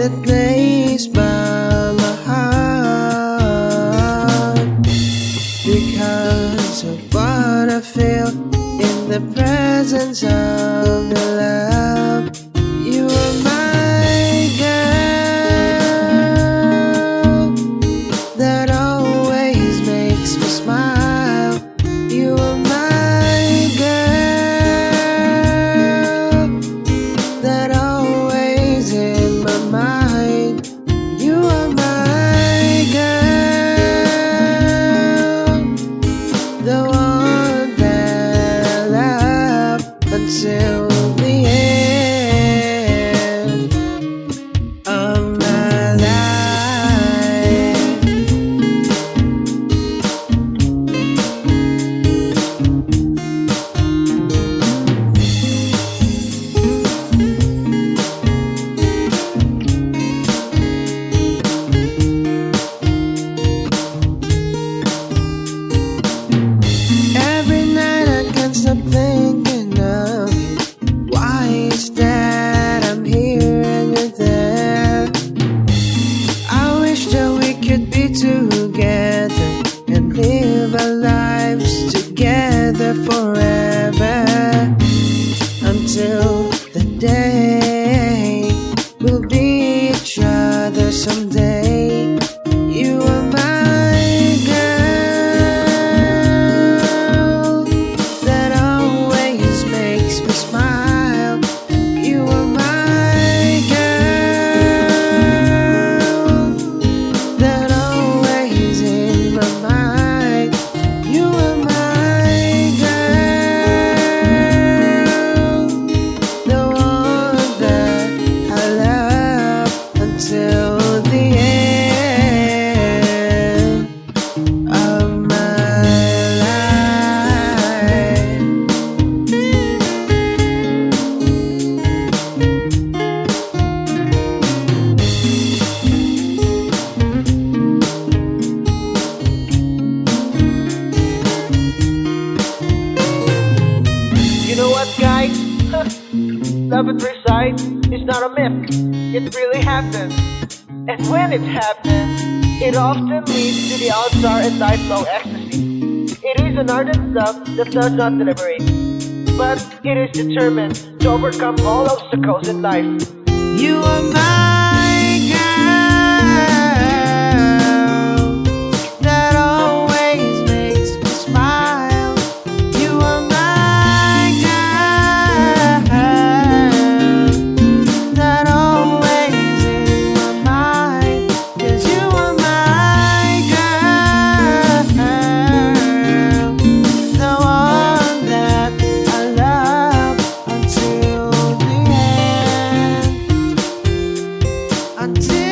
that lays by my heart, because of what I feel in the presence of your love. You are my girl that always makes me smile. You are my girl that always in my mind. You are my girl, the one that I love until the end of my life. Every night I can't stop thinking of you. Why is that I'm here and you're there? I wish that we could be together and live our lives together forever, until the day we'll be each other someday. You are my girl that always makes me smile. You are my girl that always in my mind. You are my girl, the one that I love until the end of my life. You know what, guys? Love at first sight is not a myth. It really happens. And when it happens, it often leads to the altar and lifelong ecstasy. It is an ardent love that does not deliberate, but it is determined to overcome all obstacles in life. You are my girl that always makes me smile. You are my girl that always in my mind. 'Cause you are my girl, the one that I love until the end. Until